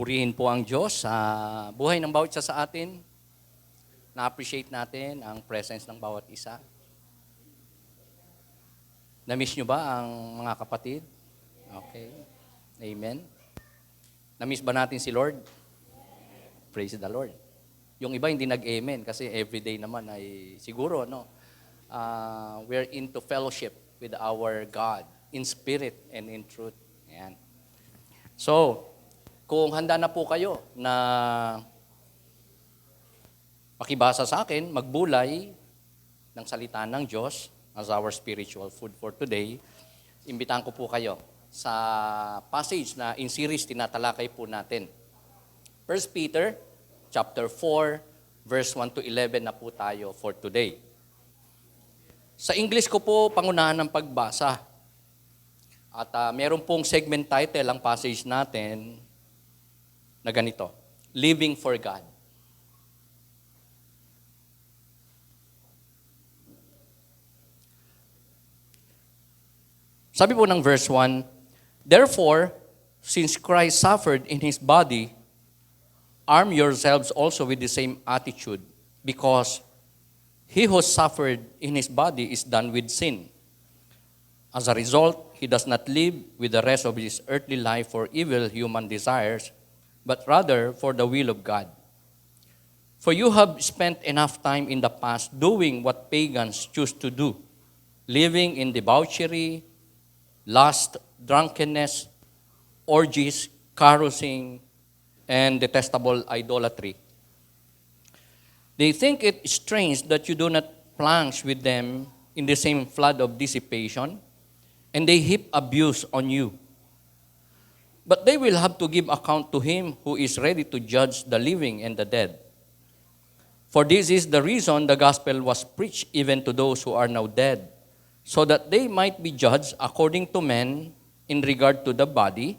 Purihin po ang Diyos sa buhay ng bawat isa sa atin. Na-appreciate natin ang presence ng bawat isa. Na-miss nyo ba ang mga kapatid? Okay. Amen. Na-miss ba natin si Lord? Praise the Lord. Yung iba hindi nag-amen kasi everyday naman ay siguro, no? We're into fellowship with our God in spirit and in truth. Ayan. So, kung handa na po kayo na makibasa sa akin, magbulay ng salita ng Diyos as our spiritual food for today, imbitahan ko po kayo sa passage na in series tinatalakay po natin. 1 Peter chapter 4, verse 1 to 11 na po tayo for today. Sa English ko po pangunahan ng pagbasa. At meron pong segment title ang passage natin na ganito, Living for God. Sabi po ng verse 1, Therefore, since Christ suffered in His body, arm yourselves also with the same attitude, because He who suffered in His body is done with sin. As a result, He does not live with the rest of His earthly life for evil human desires, but rather for the will of God. For you have spent enough time in the past doing what pagans choose to do, living in debauchery, lust, drunkenness, orgies, carousing, and detestable idolatry. They think it strange that you do not plunge with them in the same flood of dissipation, and they heap abuse on you. But they will have to give account to Him who is ready to judge the living and the dead. For this is the reason the gospel was preached even to those who are now dead, so that they might be judged according to men in regard to the body,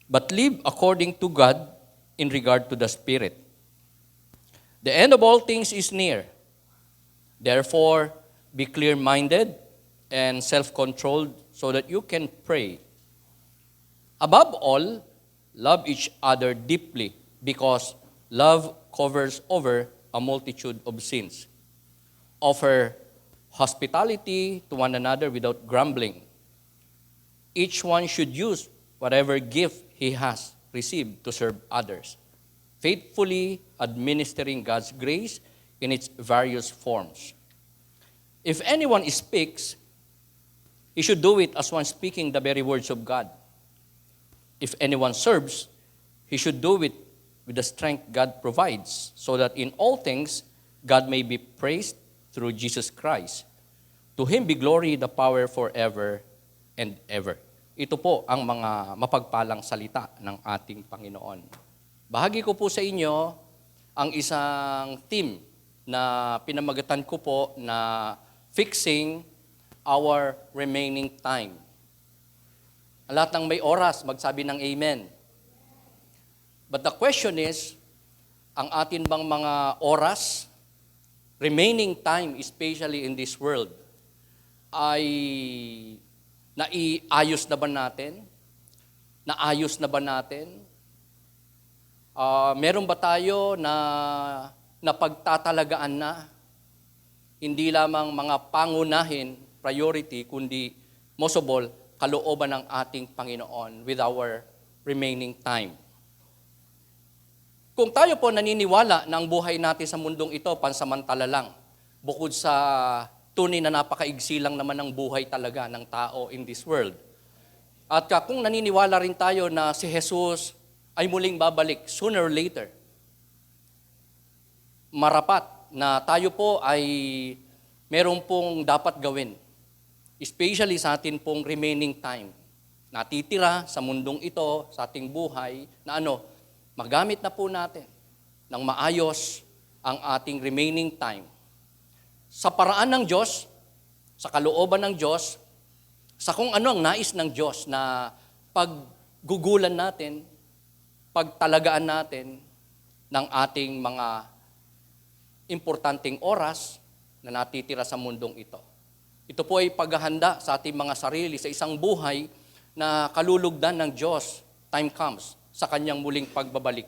but live according to God in regard to the Spirit. The end of all things is near. Therefore, be clear-minded and self-controlled so that you can pray. Above all, love each other deeply, because love covers over a multitude of sins. Offer hospitality to one another without grumbling. Each one should use whatever gift he has received to serve others, faithfully administering God's grace in its various forms. If anyone speaks, he should do it as one speaking the very words of God. If anyone serves, he should do it with the strength God provides, so that in all things God may be praised through Jesus Christ. To Him be glory, the power forever and ever. Ito po ang mga mapagpalang salita ng ating Panginoon. Bahagi ko po sa inyo ang isang theme na pinamagatan ko po na fixing our remaining time. Ang lahat ng may oras, magsabi ng amen. But the question is, ang atin bang mga oras, remaining time, especially in this world, ay naiayos na ba natin? Naayos na ba natin? Meron ba tayo na napagtatalagaan na? Hindi lamang mga pangunahin, priority, kundi most of all, kalooban ng ating Panginoon with our remaining time. Kung tayo po naniniwala na ang buhay natin sa mundong ito pansamantala lang, bukod sa tunay na napakaigsi lang naman ng buhay talaga ng tao in this world. At kung naniniwala rin tayo na si Jesus ay muling babalik sooner or later, marapat na tayo po ay meron pong dapat gawin. Especially sa atin pong remaining time. Natitira sa mundong ito, sa ating buhay, na magamit na po natin ng maayos ang ating remaining time. Sa paraan ng Diyos, sa kalooban ng Diyos, sa kung ano ang nais ng Diyos na paggugulan natin, pagtalagaan natin ng ating mga importanteng oras na natitira sa mundong ito. Ito po ay paghahanda sa ating mga sarili sa isang buhay na kalulugdan ng Diyos. Time comes. sa kanyang muling pagbabalik.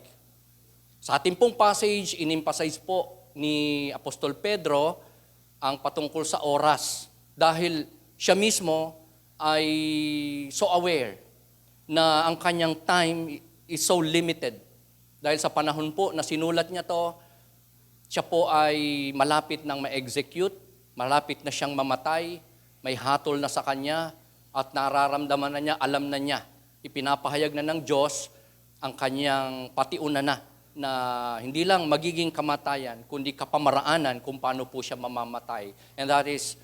Sa ating pong passage, in-emphasize po ni Apostol Pedro ang patungkol sa oras dahil siya mismo ay so aware na ang kanyang time is so limited. Dahil sa panahon po na sinulat niya to, siya po ay malapit nang ma-execute, malapit na siyang mamatay, may hatol na sa kanya at nararamdaman na niya, alam na niya, ipinapahayag na ng Diyos ang kanyang patiuna na hindi lang magiging kamatayan, kundi kapamaraanan kung paano po siya mamamatay. And that is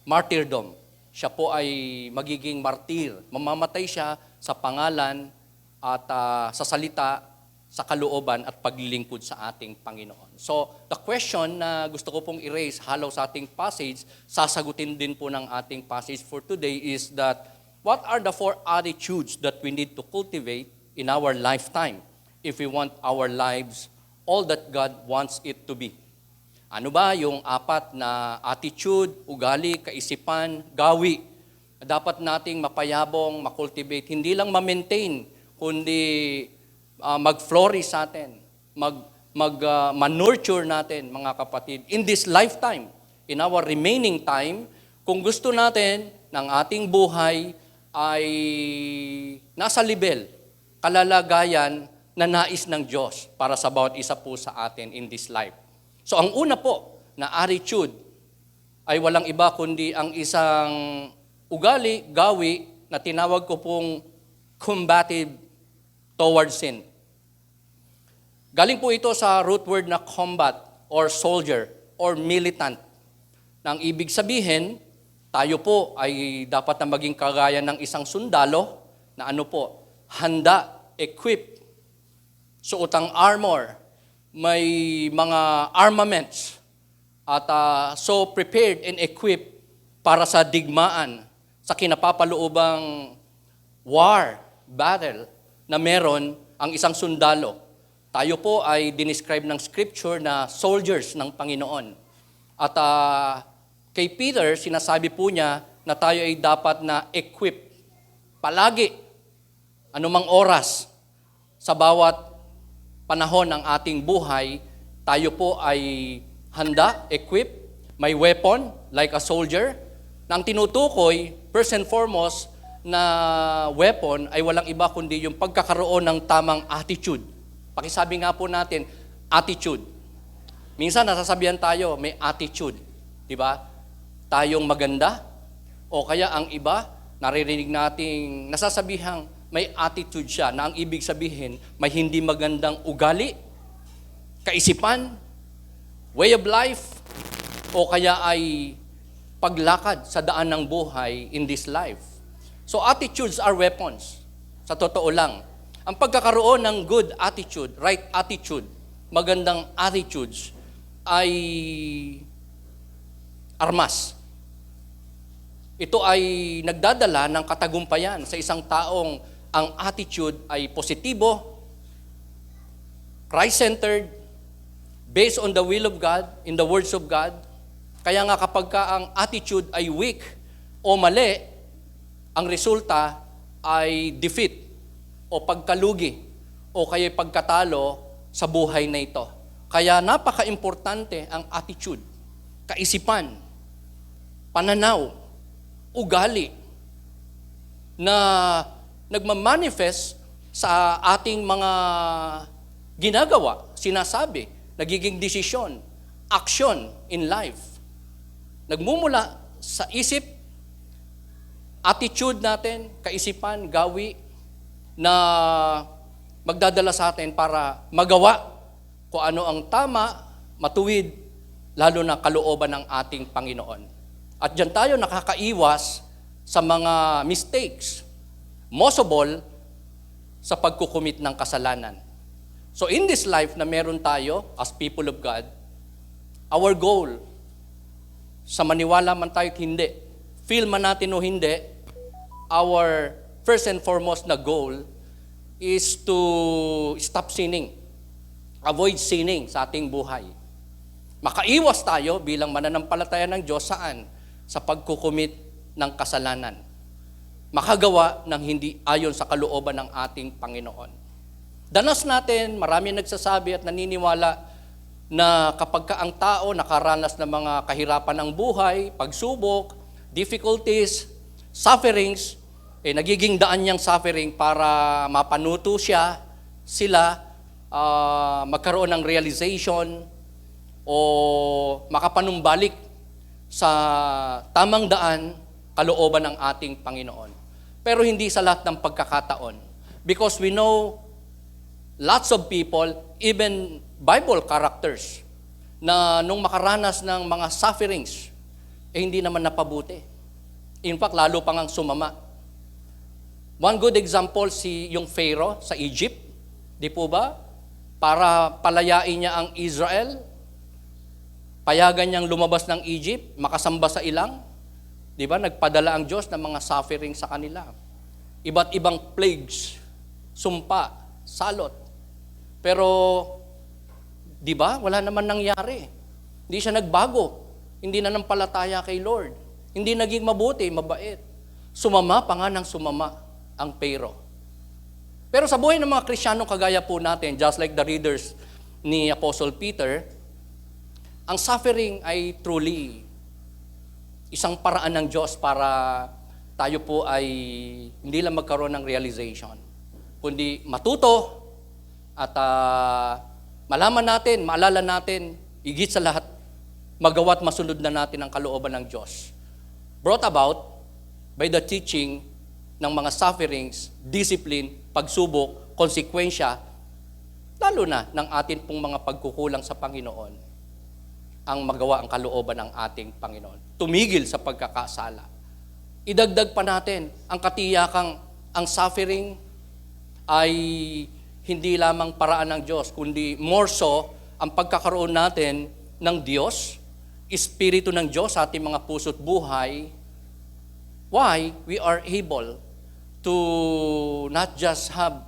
martyrdom. Siya po ay magiging martir. Mamamatay siya sa pangalan at sa salita, sa kalooban at paglilingkod sa ating Panginoon. So, the question na gusto ko pong i-raise halaw sa ating passage, sasagutin din po ng ating passage for today is that what are the 4 attitudes that we need to cultivate in our lifetime if we want our lives all that God wants it to be? Ano ba yung 4 na attitude, ugali, kaisipan, gawi na dapat nating mapayabong, makultivate, hindi lang ma-maintain, kundi mag-flourish sa atin, man-nurture natin, mga kapatid, in this lifetime, in our remaining time, kung gusto natin ng ating buhay ay nasa level, kalalagayan na nais ng Diyos para sa bawat isa po sa atin in this life. So ang una po na attitude ay walang iba kundi ang isang ugali, gawi na tinawag ko pong combative towards sin. Galing po ito sa root word na combat or soldier or militant. Nang ibig sabihin, tayo po ay dapat na maging kagaya ng isang sundalo na ano po, handa, equipped, suot ang armor, may mga armaments, at so prepared and equipped para sa digmaan, sa kinapapaloobang war, battle, na meron ang isang sundalo. Tayo po ay dinescribe ng Scripture na soldiers ng Panginoon. At kay Peter, sinasabi po niya na tayo ay dapat na equip palagi, anumang oras, sa bawat panahon ng ating buhay, tayo po ay handa, equip, may weapon like a soldier. Na ang tinutukoy, first and foremost, na weapon ay walang iba kundi yung pagkakaroon ng tamang attitude. Pakisabi nga po natin, attitude. Minsan nasasabihan tayo, may attitude. Di ba? Tayong maganda. O kaya ang iba, naririnig nating nasasabihang may attitude siya na ang ibig sabihin, may hindi magandang ugali, kaisipan, way of life, o kaya ay paglakad sa daan ng buhay in this life. So attitudes are weapons. Sa totoo lang. Ang pagkakaroon ng good attitude, right attitude, magandang attitudes, ay armas. Ito ay nagdadala ng katagumpayan sa isang taong ang attitude ay positibo, Christ-centered, based on the will of God, in the words of God. Kaya nga kapag ka ang attitude ay weak o mali, ang resulta ay defeat o pagkalugi o kaya pagkatalo sa buhay na ito. Kaya napaka-importante ang attitude, kaisipan, pananaw, ugali na nagmamanifest sa ating mga ginagawa, sinasabi, nagiging desisyon, action in life. Nagmumula sa isip, attitude natin, kaisipan, gawi, na magdadala sa atin para magawa kung ano ang tama, matuwid, lalo na kalooban ng ating Panginoon. At diyan tayo nakakaiwas sa mga mistakes, most of all, sa pagkukumit ng kasalanan. So in this life na meron tayo as people of God, our goal, sa maniwala man tayo hindi, feel man natin o hindi, our first and foremost na goal is to stop sinning. Avoid sinning sa ating buhay. Makaiwas tayo bilang mananampalataya ng Diyos saan? Sa pagkukumit ng kasalanan. makagawa ng hindi ayon sa kalooban ng ating Panginoon. Danas natin, marami nagsasabi at naniniwala na kapag ang tao nakaranas ng mga kahirapan ng buhay, pagsubok, difficulties, sufferings, nagiging daan niyang suffering para mapanuto sila, magkaroon ng realization o makapanumbalik sa tamang daan, kalooban ng ating Panginoon. Pero hindi sa lahat ng pagkakataon. Because we know lots of people, even Bible characters, na nung makaranas ng mga sufferings, hindi naman napabuti. In fact, lalo pang ang sumama. One good example, yung Pharaoh sa Egypt, di po ba? Para palayain niya ang Israel, payagan niyang lumabas ng Egypt, makasamba sa ilang, di ba? Nagpadala ang Diyos ng mga suffering sa kanila. Iba't ibang plagues, sumpa, salot. Pero, di ba? Wala naman nangyari. Hindi siya nagbago. Hindi na nampalataya kay Lord. Hindi naging mabuti, mabait. Sumama pa nga ng sumama ang Pharaoh. Pero sa buhay ng mga Kristiyano kagaya po natin, just like the readers ni Apostle Peter, ang suffering ay truly isang paraan ng Diyos para tayo po ay hindi lang magkaroon ng realization, kundi matuto at malaman natin, maalala natin, higit sa lahat, magawa't masunod na natin ang kalooban ng Diyos. Brought about by the teaching ng mga sufferings, discipline, pagsubok, konsekwensya, lalo na ng atin pong mga pagkukulang sa Panginoon, ang magawa ang kalooban ng ating Panginoon. Tumigil sa pagkakasala. Idagdag pa natin ang katiyakang ang suffering ay hindi lamang paraan ng Diyos, kundi more so ang pagkakaroon natin ng Diyos, Espiritu ng Diyos sa ating mga puso't buhay. Why? We are able to not just have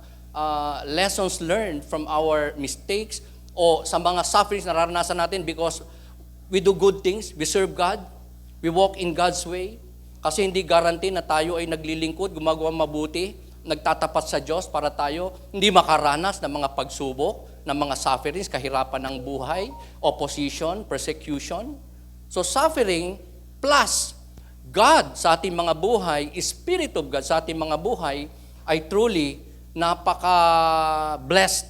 lessons learned from our mistakes o sa mga sufferings na naranasan natin because we do good things, we serve God, we walk in God's way. Kasi hindi guarantee na tayo ay naglilingkod, gumagawa mabuti, nagtatapat sa Diyos para tayo hindi makaranas ng mga pagsubok, ng mga sufferings, kahirapan ng buhay, opposition, persecution. So suffering plus God sa ating mga buhay, Spirit of God sa ating mga buhay, ay truly napaka-blessed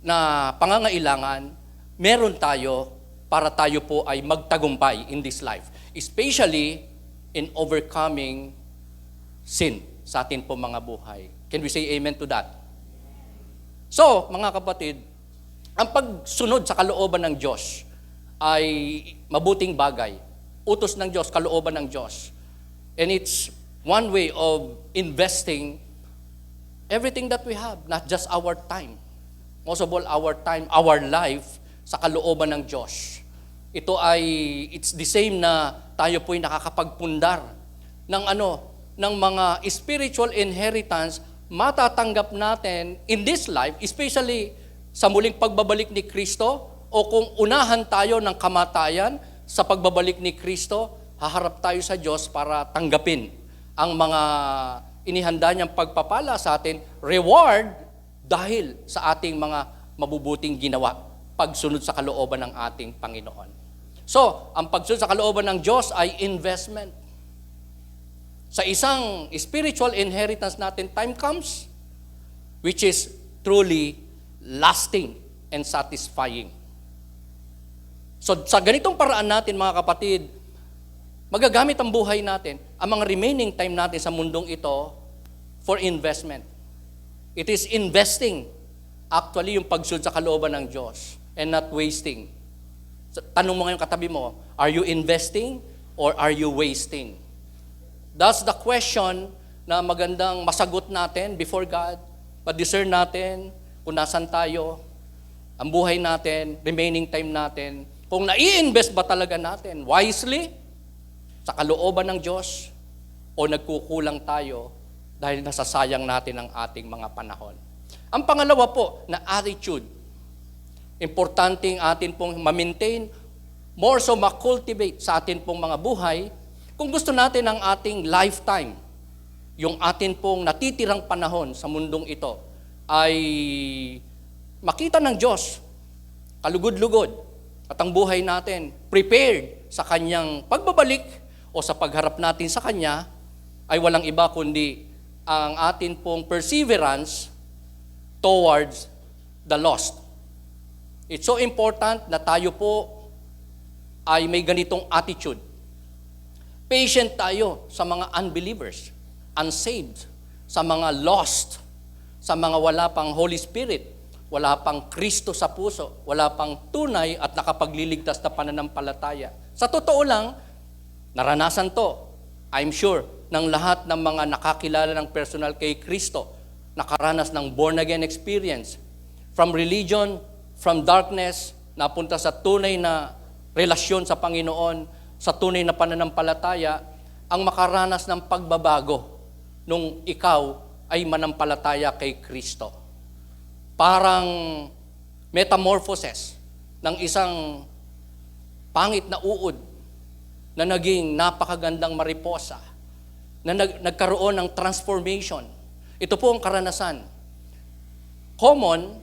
na pangangailangan meron tayo para tayo po ay magtagumpay in this life. Especially in overcoming sin sa atin po mga buhay. Can we say amen to that? So, mga kapatid, ang pagsunod sa kalooban ng Diyos ay mabuting bagay. Utos ng Diyos, kalooban ng Diyos. And it's one way of investing everything that we have, not just our time. Most of all, our time, our life sa kalooban ng Diyos. It's the same na tayo po'y nakakapagpundar ng mga spiritual inheritance matatanggap natin in this life, especially sa muling pagbabalik ni Kristo, o kung unahan tayo ng kamatayan sa pagbabalik ni Kristo, haharap tayo sa Diyos para tanggapin ang mga inihanda niyang pagpapala sa atin, reward dahil sa ating mga mabubuting ginawa, pagsunod sa kalooban ng ating Panginoon. So, ang pagsunod sa kalooban ng Diyos ay investment. Sa isang spiritual inheritance natin, time comes, which is truly lasting and satisfying. So, sa ganitong paraan natin, mga kapatid, magagamit ang buhay natin, ang mga remaining time natin sa mundong ito for investment. It is investing, actually, yung pagsunod sa kalooban ng Diyos and not wasting. So, tanong mo ngayon katabi mo, are you investing or are you wasting? That's the question na magandang masagot natin before God. Pa-discern natin kung nasan tayo, ang buhay natin, remaining time natin, kung nai-invest ba talaga natin wisely sa kalooban ng Diyos o nagkukulang tayo dahil nasasayang natin ang ating mga panahon. Ang pangalawa po na attitude, importanteng atin pong ma-maintain, more so ma-cultivate sa atin pong mga buhay, kung gusto natin ang ating lifetime, yung atin pong natitirang panahon sa mundong ito ay makita ng Diyos, kalugod-lugod, at ang buhay natin prepared sa Kanyang pagbabalik o sa pagharap natin sa Kanya ay walang iba kundi ang atin pong perseverance towards the lost. It's so important na tayo po ay may ganitong attitude. Patient tayo sa mga unbelievers, unsaved, sa mga lost, sa mga wala pang Holy Spirit, wala pang Kristo sa puso, wala pang tunay at nakapagliligtas na pananampalataya. Sa totoo lang, naranasan to, I'm sure, ng lahat ng mga nakakilala ng personal kay Kristo, nakaranas ng born-again experience, from religion, from darkness, napunta sa tunay na relasyon sa Panginoon, sa tunay na pananampalataya, ang makaranas ng pagbabago nung ikaw ay manampalataya kay Kristo. Parang metamorphosis ng isang pangit na uod na naging napakagandang mariposa, na nagkaroon ng transformation. Ito po ang karanasan. Common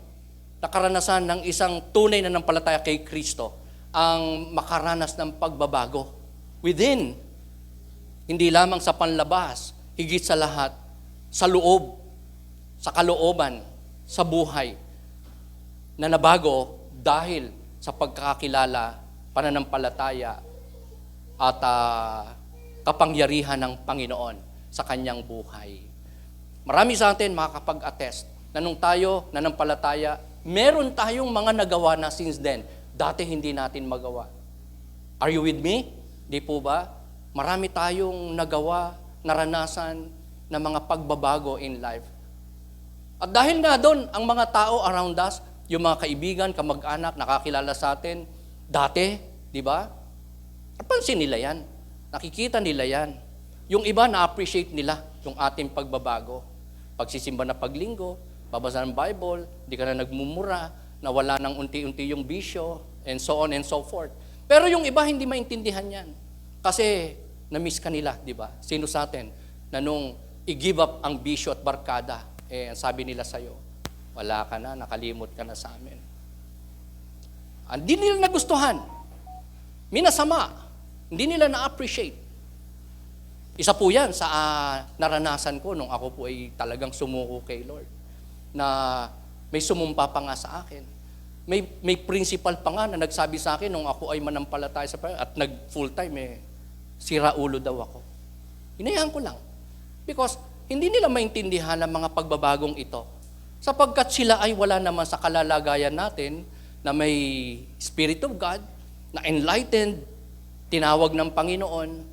na karanasan ng isang tunay na nampalataya kay Kristo ang makaranas ng pagbabago within, hindi lamang sa panlabas, higit sa lahat, sa loob, sa kalooban, sa buhay, na nabago dahil sa pagkakakilala, pananampalataya, at kapangyarihan ng Panginoon sa kanyang buhay. Marami sa atin makakapag-attest na nung tayo nanampalataya, meron tayong mga nagawa na since then. Dati hindi natin magawa. Are you with me? Di po ba? Marami tayong nagawa, naranasan na mga pagbabago in life. At dahil nga doon, ang mga tao around us, yung mga kaibigan, kamag-anak, nakakilala sa atin, dati, di ba? Napansin nila yan. Nakikita nila yan. Yung iba, na-appreciate nila yung ating pagbabago. Pagsisimba na paglinggo, babasa ng Bible, di ka na nagmumura, nawala ng unti-unti yung bisyo, and so on and so forth. Pero yung iba, hindi maintindihan yan. Kasi, na-miss ka nila, di ba? Sino sa atin, na nung i-give up ang bisyo at barkada, sabi nila sa'yo, wala ka na, nakalimot ka na sa amin. Hindi nila nagustuhan. Minasama. Hindi nila na-appreciate. Isa po yan sa naranasan ko nung ako po ay talagang sumuko kay Lord. Na may sumumpa pa nga sa akin. May principal pa nga na nagsabi sa akin nung ako ay manampalataya sa Panginoon at nag-full time, sira ulo daw ako. Hinayaan ko lang. Because hindi nila maintindihan ang mga pagbabagong ito. Sapagkat sila ay wala naman sa kalalagayan natin na may Spirit of God, na enlightened, tinawag ng Panginoon,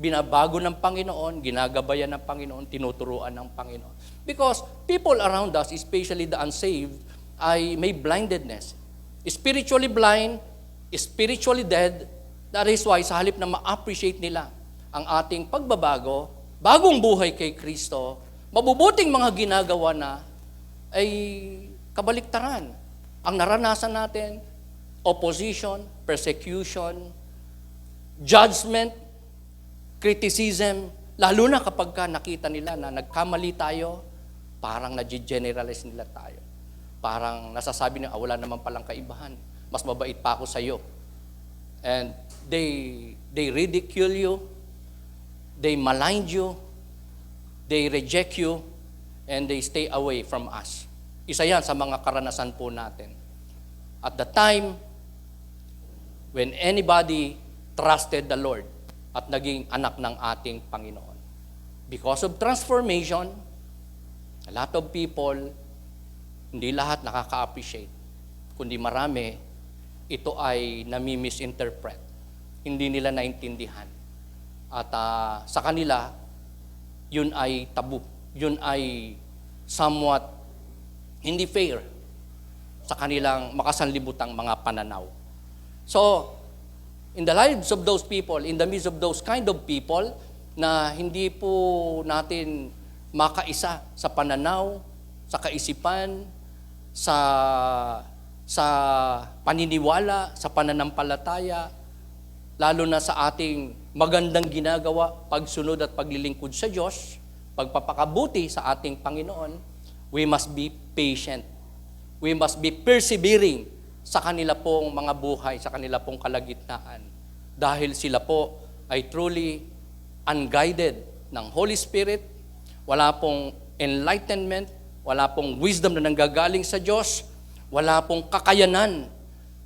binabago ng Panginoon, ginagabayan ng Panginoon, tinuturuan ng Panginoon. Because people around us, especially the unsaved, ay may blindedness. Spiritually blind, spiritually dead. That is why sa halip na ma-appreciate nila ang ating pagbabago, bagong buhay kay Kristo, mabubuting mga ginagawa na ay kabaliktaran. Ang naranasan natin, opposition, persecution, judgment, criticism, lalo na kapag nakita nila na nagkamali tayo, parang na-generalize nila tayo. Parang nasasabi nila, wala naman palang kaibahan. Mas mabait pa ako sa'yo. And they ridicule you, they malign you, they reject you, and they stay away from us. Isa yan sa mga karanasan po natin. At the time when anybody trusted the Lord at naging anak ng ating Panginoon. Because of transformation, a lot of people, hindi lahat nakaka-appreciate. Kundi marami, ito ay nami-misinterpret. Hindi nila naintindihan. At sa kanila, yun ay tabu. Yun ay somewhat hindi fair sa kanilang makasanlibutang mga pananaw. So, in the lives of those people, in the midst of those kind of people, na hindi po natin makaisa sa pananaw, sa kaisipan, sa paniniwala, sa pananampalataya, lalo na sa ating magandang ginagawa, pagsunod at paglilingkod sa Diyos, pagpapakabuti sa ating Panginoon, we must be patient. We must be persevering sa kanila pong mga buhay, sa kanila pong kalagitnaan. Dahil sila po ay truly unguided ng Holy Spirit, wala pong enlightenment, wala pong wisdom na nanggagaling sa Diyos, wala pong kakayanan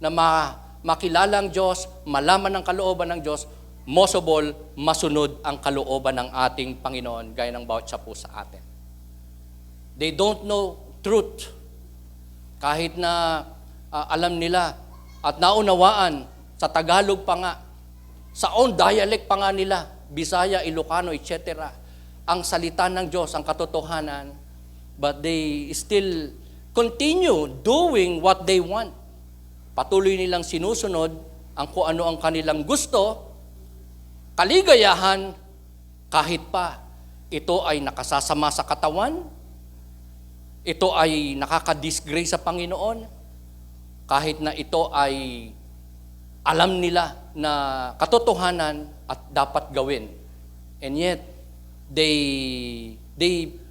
na makilala ang Diyos, malaman ang kalooban ng Diyos, most of all, masunod ang kalooban ng ating Panginoon, gaya ng bawat isa po sa atin. They don't know truth. Kahit na alam nila at naunawaan sa Tagalog pa nga, sa own dialect pa nga nila, Bisaya, Ilocano, etc., ang salita ng Diyos, ang katotohanan, but they still continue doing what they want. Patuloy nilang sinusunod ang kung ano ang kanilang gusto, kaligayahan, kahit pa ito ay nakasasama sa katawan, ito ay nakaka-disgrace sa Panginoon, kahit na ito ay alam nila na katotohanan at dapat gawin. And yet, they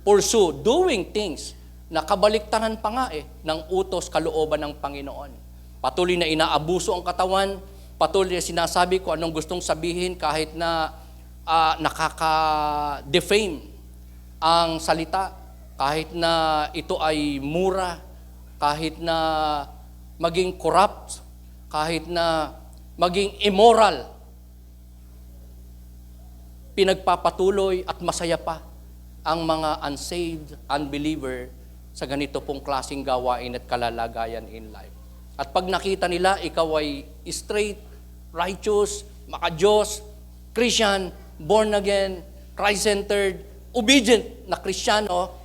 pursue doing things na kabaliktaran pa nga ng utos kalooban ng Panginoon. Patuloy na inaabuso ang katawan, patuloy na sinasabi ko anong gustong sabihin kahit na nakaka-defame ang salita, kahit na ito ay mura, kahit na maging corrupt, kahit na maging immoral, pinagpapatuloy at masaya pa ang mga unsaved, unbeliever sa ganito pong klaseng gawain at kalalagayan in life. At pag nakita nila, ikaw ay straight, righteous, maka-Diyos, Christian, born again, Christ-centered, obedient na Kristiyano,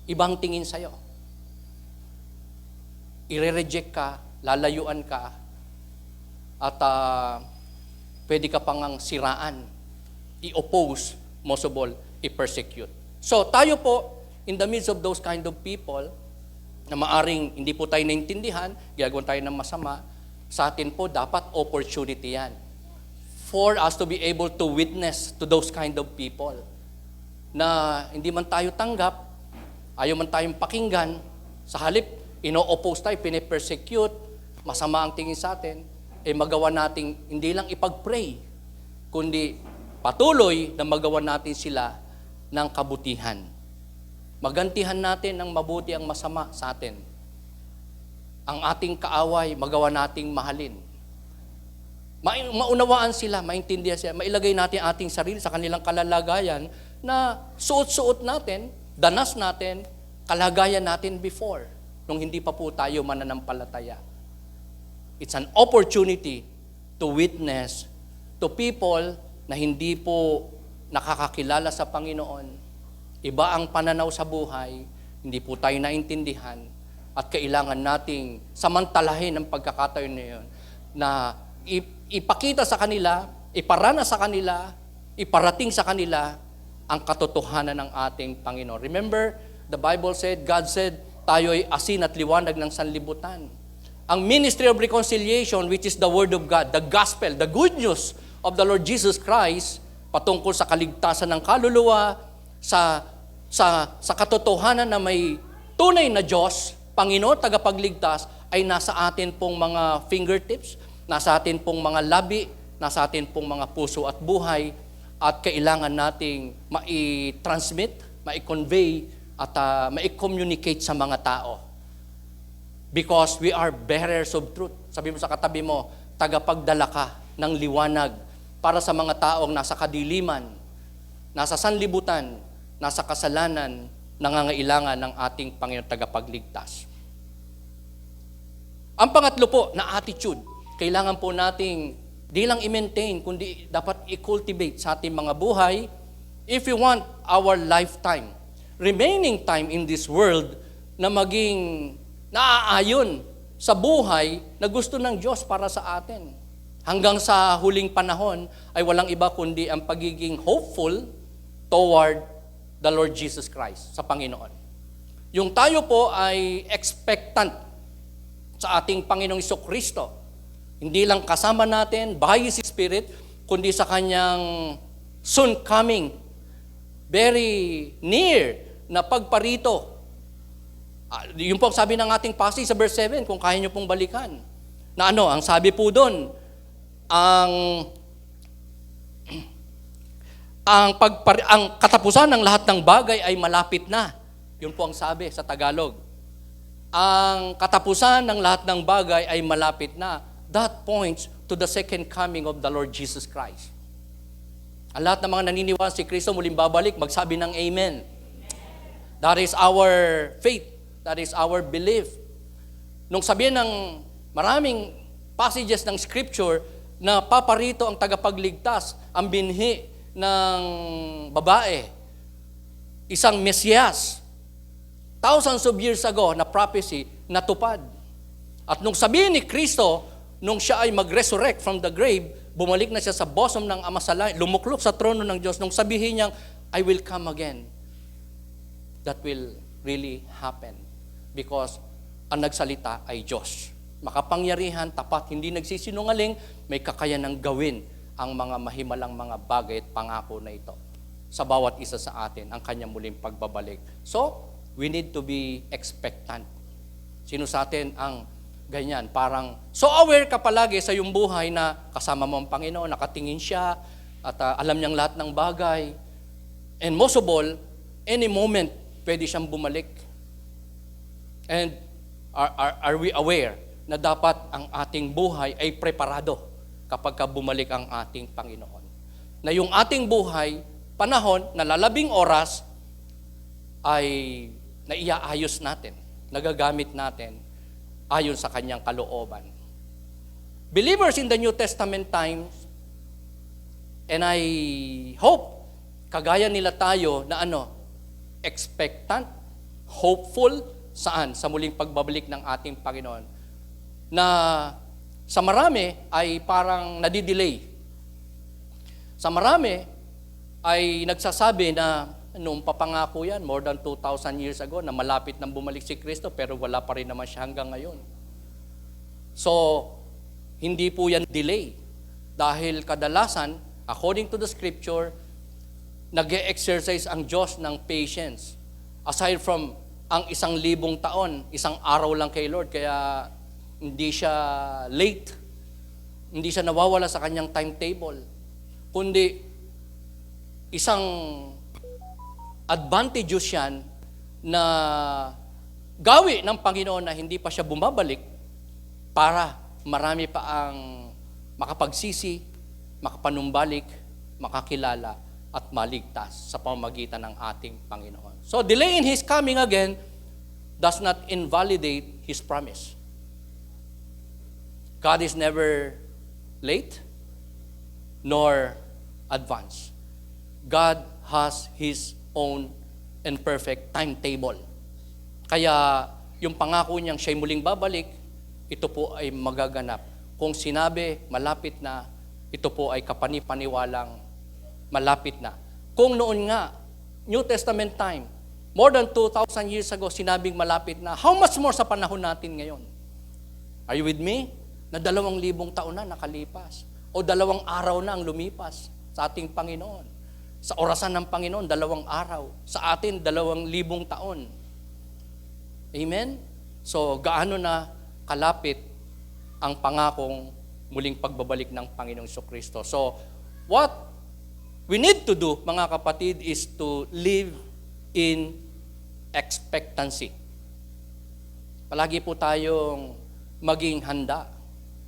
ibang tingin sa'yo. I-reject ka, lalayuan ka, at pwede ka pang siraan, i-oppose, most of all, i-persecute. So tayo po, in the midst of those kind of people, na maaring hindi po tayo naintindihan, gagawin tayo ng masama, sa atin po dapat opportunity yan for us to be able to witness to those kind of people na hindi man tayo tanggap, ayaw man tayong pakinggan, sa halip, ino-oppose tayo, pinipersecute, masama ang tingin sa atin, magawa nating hindi lang ipag-pray, kundi patuloy na magawa natin sila ng kabutihan. Magantihan natin ng mabuti ang masama sa atin. Ang ating kaaway, magawa nating mahalin. Maunawaan sila, maintindihan sila, mailagay natin ating sarili sa kanilang kalalagayan na suot-suot natin, danas natin, kalagayan natin before, nung hindi pa po tayo mananampalataya. It's an opportunity to witness to people na hindi po nakakakilala sa Panginoon. Iba ang pananaw sa buhay, hindi po tayo naintindihan, at kailangan nating samantalahin ang pagkakataon na yun, na ipakita sa kanila, iparana sa kanila, iparating sa kanila ang katotohanan ng ating Panginoon. Remember, the Bible said, God said, tayo ay asin at liwanag ng sanlibutan. Ang ministry of reconciliation, which is the Word of God, the gospel, the good news of the Lord Jesus Christ, patungkol sa kaligtasan ng kaluluwa, sa katotohanan na may tunay na Diyos, Panginoon, tagapagligtas, ay nasa atin pong mga fingertips, nasa atin pong mga labi, nasa atin pong mga puso at buhay, at kailangan nating mai-transmit, mai-convey, at mai-communicate sa mga tao. Because we are bearers of truth. Sabi mo sa katabi mo, tagapagdala ka ng liwanag para sa mga taong nasa kadiliman, nasa sanlibutan, nasa kasalanan, nangangailangan ng ating Panginoon tagapagligtas. Ang pangatlo po na attitude, kailangan po nating di lang i-maintain, kundi dapat i-cultivate sa ating mga buhay if we want our lifetime, remaining time in this world na maging naaayon sa buhay na gusto ng Diyos para sa atin. Hanggang sa huling panahon ay walang iba kundi ang pagiging hopeful toward the Lord Jesus Christ, sa Panginoon. Yung tayo po ay expectant sa ating Panginoong Jesucristo. Hindi lang kasama natin by His Spirit, kundi sa Kanyang soon coming very near na pagparito. Yung po ang sabi ng ating passage sa verse 7, kung kaya nyo pong balikan. Na ano, ang sabi po doon, ang katapusan ng lahat ng bagay ay malapit na. Yun po ang sabi sa Tagalog. Ang katapusan ng lahat ng bagay ay malapit na. That points to the second coming of the Lord Jesus Christ. Ang lahat ng mga naniniwala si Kristo muling babalik, magsabi ng Amen. That is our faith. That is our belief. Nung sabihin ng maraming passages ng Scripture na paparito ang tagapagligtas, ang binhi ng babae, isang Mesiyas, thousands of years ago na prophecy natupad. At nung sabihin ni Kristo, nung siya ay mag-resurrect from the grave, bumalik na siya sa bosom ng Ama sa langit, lumuklok sa trono ng Diyos, nung sabihin niyang, I will come again. That will really happen. Because ang nagsalita ay Diyos. Makapangyarihan, tapat, hindi nagsisinungaling, may kakayanang gawin ang mga mahimalang mga bagay at pangako na ito sa bawat isa sa atin, ang kanyang muling pagbabalik. So, we need to be expectant. Sino sa atin ang ganyan? Parang, so aware ka palagi sa iyong buhay na kasama mo ang Panginoon, nakatingin siya, at alam niyang lahat ng bagay. And most of all, any moment, pwede siyang bumalik. And are we aware na dapat ang ating buhay ay preparado kapag bumalik ang ating Panginoon? Na yung ating buhay, panahon, na lalabing oras, ay naiaayos natin, nagagamit natin ayon sa kanyang kalooban. Believers in the New Testament times, and I hope, kagaya nila tayo na expectant, hopeful, saan? Sa muling pagbabalik ng ating Panginoon. Na sa marami ay parang nadidelay. Sa marami ay nagsasabi na noong papangako yan, more than 2,000 years ago, na malapit nang bumalik si Kristo, pero wala pa rin naman siya hanggang ngayon. So, hindi po yan delay. Dahil kadalasan, according to the Scripture, nag-e-exercise ang Diyos ng patience. Aside from ang 1,000 taon, isang araw lang kay Lord, kaya hindi siya late, hindi siya nawawala sa kanyang timetable, kundi isang advantageous yan na gawi ng Panginoon na hindi pa siya bumabalik para marami pa ang makapagsisi, makapanumbalik, makakilala, at maligtas sa pamamagitan ng ating Panginoon. So, delay in His coming again does not invalidate His promise. God is never late nor advanced. God has His own and perfect timetable. Kaya, yung pangako niyang siya'y muling babalik, ito po ay magaganap. Kung sinabi, malapit na, ito po ay kapanipaniwalang malapit na. Kung noon nga, New Testament time, more than 2,000 years ago, sinabing malapit na, how much more sa panahon natin ngayon? Are you with me? Na 2,000 taon na nakalipas. O 2 araw na ang lumipas sa ating Panginoon. Sa orasan ng Panginoon, 2 araw. Sa atin, 2,000 taon. Amen? So, gaano na kalapit ang pangakong muling pagbabalik ng Panginoong Jesucristo. So, what we need to do, mga kapatid, is to live in expectancy. Palagi po tayong maging handa,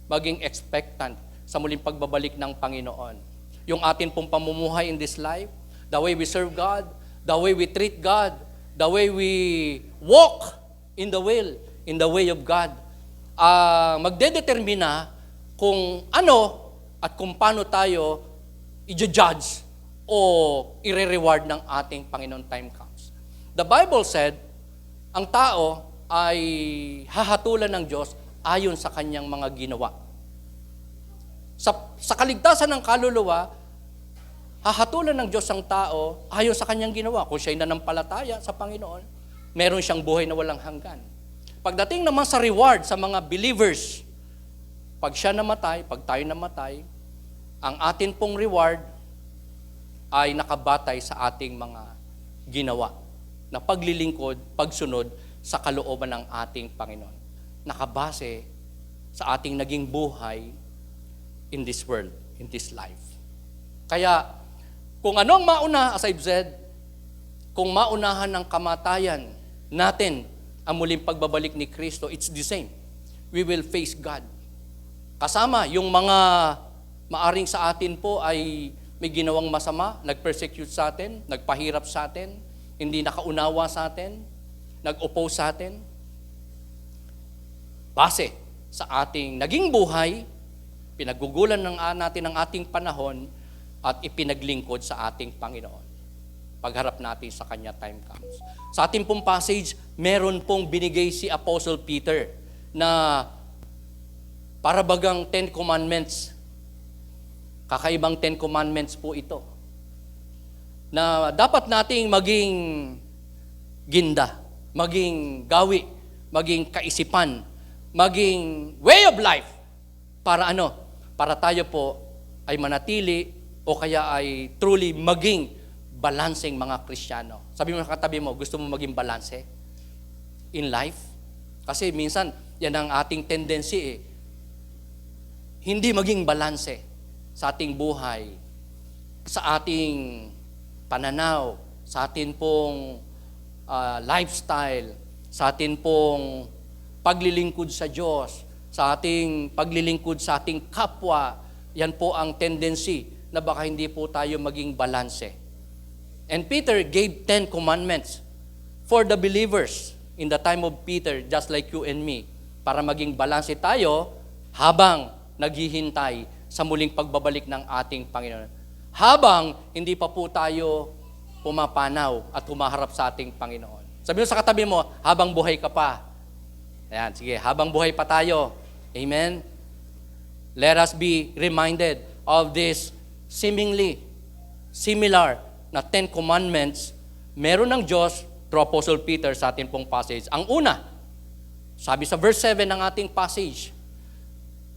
maging expectant sa muling pagbabalik ng Panginoon. Yung atin pong pamumuhay in this life, the way we serve God, the way we treat God, the way we walk in the way of God, magdedetermina kung ano at kung paano tayo i-judge o i-reward ng ating Panginoon time comes. The Bible said, ang tao ay hahatulan ng Diyos ayon sa kanyang mga ginawa. Sa kaligtasan ng kaluluwa, hahatulan ng Diyos ang tao ayon sa kanyang ginawa. Kung siya'y nanampalataya sa Panginoon, meron siyang buhay na walang hanggan. Pagdating naman sa reward sa mga believers, pag siya namatay, pag tayo namatay, ang atin pong reward ay nakabatay sa ating mga ginawa na paglilingkod, pagsunod sa kalooban ng ating Panginoon. Nakabase sa ating naging buhay in this world, in this life. Kaya, kung anong mauna, as I've said, kung maunahan ng kamatayan natin ang muling pagbabalik ni Kristo, it's the same. We will face God. Kasama yung mga maaring sa atin po ay may ginawang masama, nag-persecute sa atin, nagpahirap sa atin, hindi nakaunawa sa atin, nag-oppose sa atin. Base sa ating naging buhay, pinagugulan natin ang ating panahon at ipinaglingkod sa ating Panginoon. Pagharap natin sa Kanya, time comes. Sa ating pong passage, meron pong binigay si Apostle Peter na para bagang 10 Commandments. Kakaibang 10 Commandments po ito. Na dapat nating maging ginda, maging gawi, maging kaisipan, maging way of life. Para ano? Para tayo po ay manatili o kaya ay truly maging balancing mga Kristiyano. Sabi mo sa katabi mo, gusto mo maging balanse in life? Kasi minsan, yan ang ating tendency eh. Hindi maging balanse sa ating buhay, sa ating pananaw, sa ating pong lifestyle, sa ating pong paglilingkod sa Diyos, sa ating paglilingkod sa ating kapwa. Yan po ang tendency na baka hindi po tayo maging balanse. And Peter gave 10 commandments for the believers in the time of Peter, just like you and me, para maging balanse tayo habang naghihintay sa muling pagbabalik ng ating Panginoon. Habang hindi pa po tayo pumapanaw at humaharap sa ating Panginoon. Sabi mo sa katabi mo, habang buhay ka pa. Ayan, sige, habang buhay pa tayo. Amen? Let us be reminded of this seemingly similar na 10 commandments meron ng Diyos through Apostle Peter sa ating pong passage. Ang una, sabi sa verse 7 ng ating passage,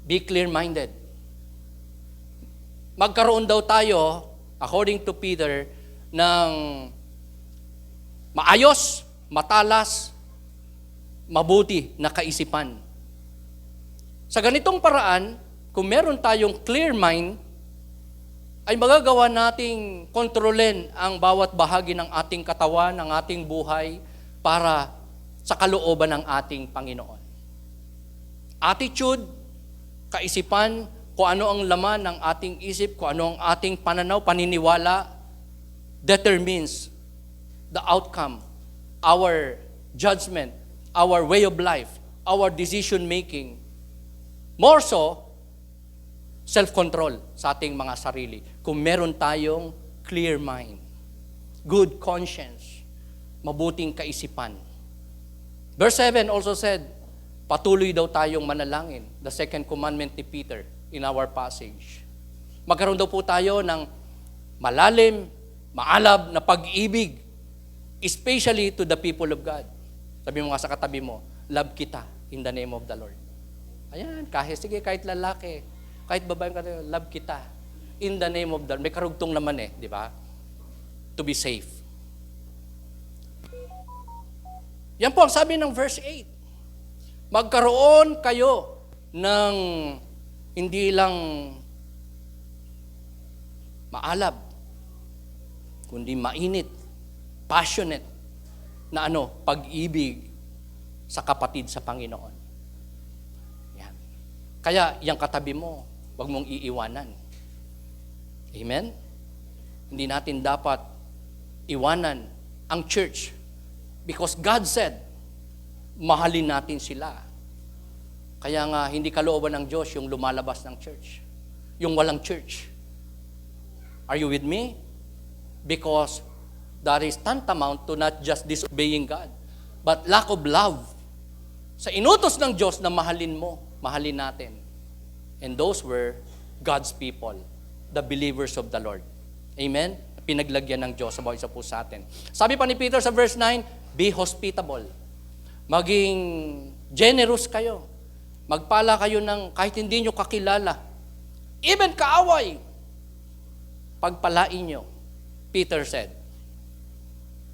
be clear-minded. Magkaroon daw tayo, according to Peter, ng maayos, matalas, mabuti na kaisipan. Sa ganitong paraan, kung meron tayong clear mind, ay magagawa nating kontrolin ang bawat bahagi ng ating katawan, ng ating buhay, para sa kalooban ng ating Panginoon. Attitude, kaisipan, kung ano ang laman ng ating isip, kung ano ang ating pananaw, paniniwala, determines the outcome, our judgment, our way of life, our decision-making. More so, self-control sa ating mga sarili. Kung meron tayong clear mind, good conscience, mabuting kaisipan. Verse 7 also said, patuloy daw tayong manalangin. The second commandment ni Peter in our passage. Magkaroon daw po tayo ng malalim, maalab na pag-ibig, especially to the people of God. Sabi mo nga sa katabi mo, love kita in the name of the Lord. Ayan, kahit lalaki, kahit babae ka, love kita in the name of the Lord. May karugtong naman eh, di ba? To be safe. Yan po ang sabi ng verse 8. Magkaroon kayo ng hindi lang maalab, kundi mainit, passionate, na pag-ibig sa kapatid sa Panginoon. Yan. Kaya, yung katabi mo, huwag mong iiwanan. Amen? Hindi natin dapat iwanan ang church because God said, mahalin natin sila. Kaya nga, hindi kalooban ng Diyos yung lumalabas ng church. Yung walang church. Are you with me? Because that is tantamount to not just disobeying God, but lack of love. Sa inutos ng Diyos na mahalin mo, mahalin natin. And those were God's people, the believers of the Lord. Amen? Pinaglagyan ng Diyos sa bawat isa po sa atin. Sabi pa ni Peter sa verse 9, be hospitable. Maging generous kayo. Magpala kayo ng kahit hindi nyo kakilala. Even kaaway. Pagpalain nyo. Peter said.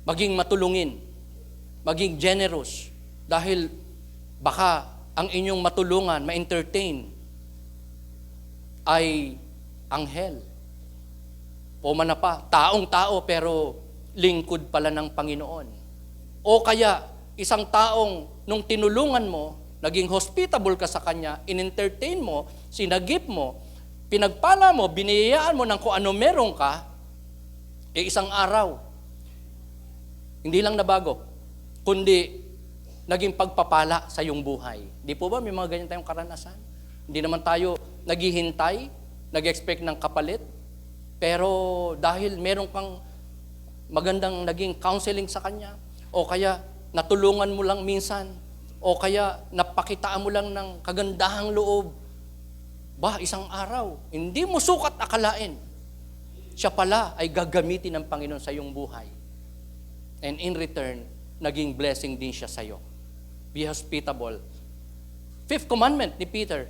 maging matulungin, maging generous, dahil baka ang inyong matulungan, ma-entertain, ay anghel. O man na pa, taong-tao pero lingkod pala ng Panginoon. O kaya, isang taong nung tinulungan mo, naging hospitable ka sa kanya, in-entertain mo, sinagip mo, pinagpala mo, biniyayaan mo ng kung ano meron ka, isang araw, hindi lang nabago, kundi naging pagpapala sa iyong buhay. Di po ba may mga ganyan tayong karanasan? Hindi naman tayo naghihintay, nag-expect ng kapalit, pero dahil meron kang magandang naging counseling sa kanya, o kaya natulungan mo lang minsan, o kaya napakitaan mo lang ng kagandahang loob, isang araw, hindi mo sukat akalain, siya pala ay gagamitin ng Panginoon sa iyong buhay. And in return, naging blessing din siya sa iyo. Be hospitable. Fifth commandment ni Peter,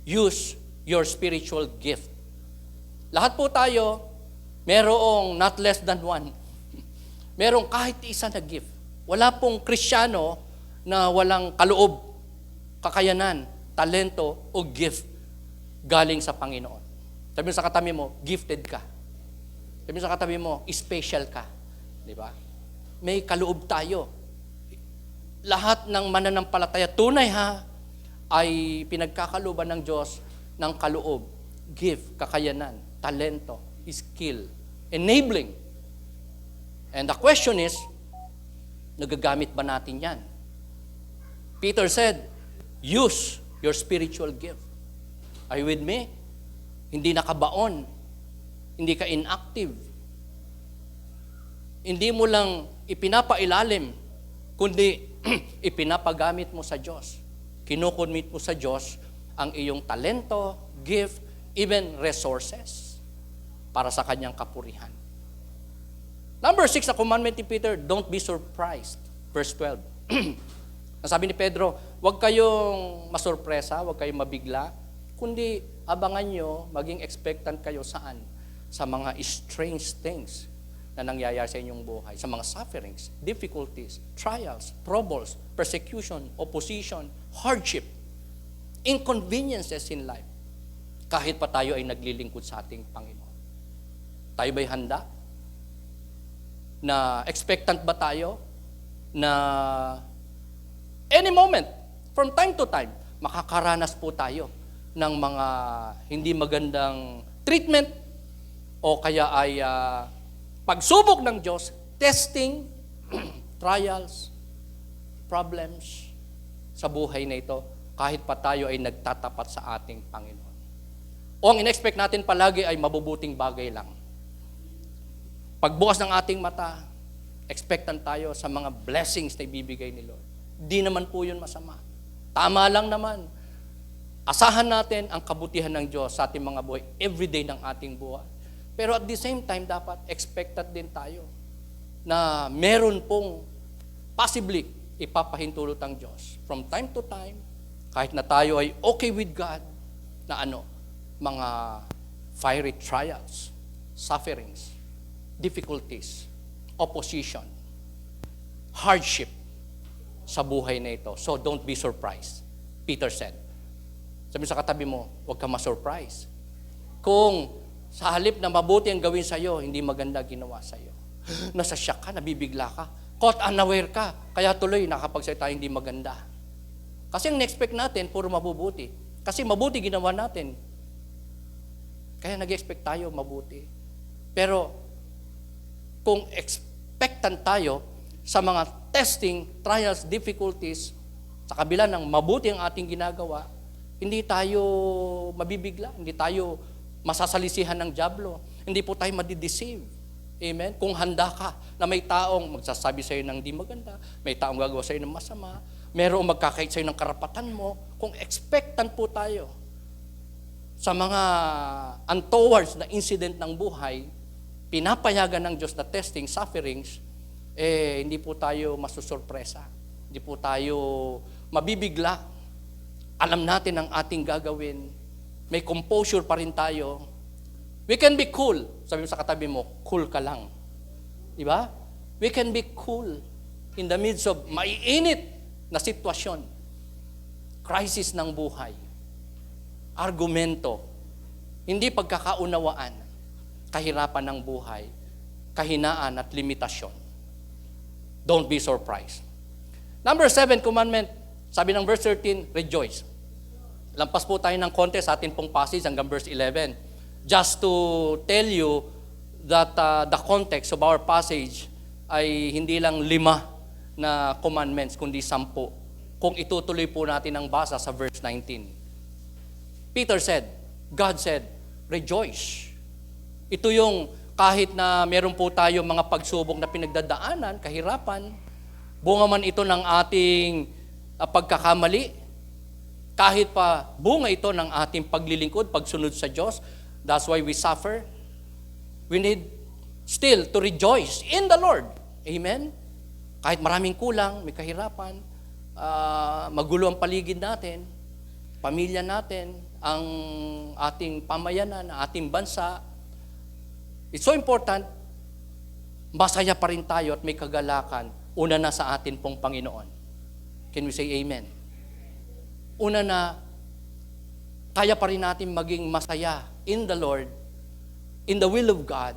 use your spiritual gift. Lahat po tayo, merong not less than one. Merong kahit isa na gift. Wala pong Kristiyano na walang kaloob, kakayanan, talento o gift galing sa Panginoon. Sabi mo sa katabi mo, gifted ka. Sabi mo sa katabi mo, special ka. Di ba? May kaloob tayo. Lahat ng mananampalataya, tunay ay pinagkakalooban ng Diyos ng kaloob, gift, kakayanan, talento, skill, enabling. And the question is, nagagamit ba natin yan? Peter said, use your spiritual gift. Are you with me? Hindi nakabaon. Hindi ka inactive. Hindi mo lang ipinapailalim, kundi ipinapagamit mo sa Diyos. Kinukonmit mo sa Diyos ang iyong talento, gift, even resources para sa kanyang kapurihan. Number 6, the commandment ni Peter, don't be surprised. Verse 12. Ang sabi ni Pedro, huwag kayong masurpresa, huwag kayong mabigla, kundi abangan nyo, maging expectant kayo saan? Sa mga strange things na nangyayari sa inyong buhay, sa mga sufferings, difficulties, trials, troubles, persecution, opposition, hardship, inconveniences in life, kahit pa tayo ay naglilingkod sa ating Panginoon. Tayo ba'y handa? Na expectant ba tayo na any moment, from time to time, makakaranas po tayo ng mga hindi magandang treatment o kaya ay pagsubok ng Diyos, testing, trials, problems sa buhay na ito, kahit pa tayo ay nagtatapat sa ating Panginoon. O ang in-expect natin palagi ay mabubuting bagay lang. Pagbukas ng ating mata, expectant tayo sa mga blessings na ibibigay ni Lord. Di naman po yun masama. Tama lang naman. Asahan natin ang kabutihan ng Diyos sa ating mga buhay, everyday ng ating buhay. Pero at the same time, dapat expectant din tayo na meron pong possibly ipapahintulot ang Diyos. From time to time, kahit na tayo ay okay with God, na mga fiery trials, sufferings, difficulties, opposition, hardship sa buhay na ito. So don't be surprised. Peter said. Sabi sa katabi mo, huwag ka ma-surprise. Kung sa halip na mabuti ang gawin sa'yo, hindi maganda ginawa sa'yo. Nasasyak ka, nabibigla ka, caught unaware ka, kaya tuloy nakapagsalita hindi maganda. Kasi ang na-expect natin, puro mabubuti. Kasi mabuti ginawa natin. Kaya nag-expect tayo mabuti. Pero kung expectant tayo sa mga testing, trials, difficulties, sa kabila ng mabuti ang ating ginagawa, hindi tayo mabibigla, hindi tayo masasalisihan ng dyablo, hindi po tayo madideceive. Amen? Kung handa ka na may taong magsasabi sa'yo ng di maganda, may taong gagawa sa'yo ng masama, mayroong magkakait sa'yo ng karapatan mo, kung expectant po tayo sa mga untowards na incident ng buhay, pinapayagan ng Diyos na testing, sufferings, hindi po tayo masusurpresa. Hindi po tayo mabibigla. Alam natin ang ating gagawin. May composure pa rin tayo. We can be cool. Sabi mo sa katabi mo, cool ka lang. Di ba? We can be cool in the midst of maiinit na sitwasyon. Crisis ng buhay. Argumento. Hindi pagkakaunawaan. Kahirapan ng buhay. Kahinaan at limitasyon. Don't be surprised. Number 7 commandment, sabi ng verse 13, rejoice. Lampas po tayo ng konti sa atin pong passage hanggang verse 11. Just to tell you that the context of our passage ay hindi lang 5 na commandments, kundi 10. Kung itutuloy po natin ang basa sa verse 19. Peter said, God said, rejoice. Ito yung kahit na meron po tayo mga pagsubok na pinagdadaanan, kahirapan, bunga man ito ng ating pagkakamali, kahit pa bunga ito ng ating paglilingkod, pagsunod sa Diyos, that's why we suffer. We need still to rejoice in the Lord. Amen? Kahit maraming kulang, may kahirapan, magulo ang paligid natin, pamilya natin, ang ating pamayanan, ang ating bansa. It's so important, masaya pa rin tayo at may kagalakan, una na sa atin pong Panginoon. Can we say amen? Una na, kaya pa rin natin maging masaya in the Lord, in the will of God,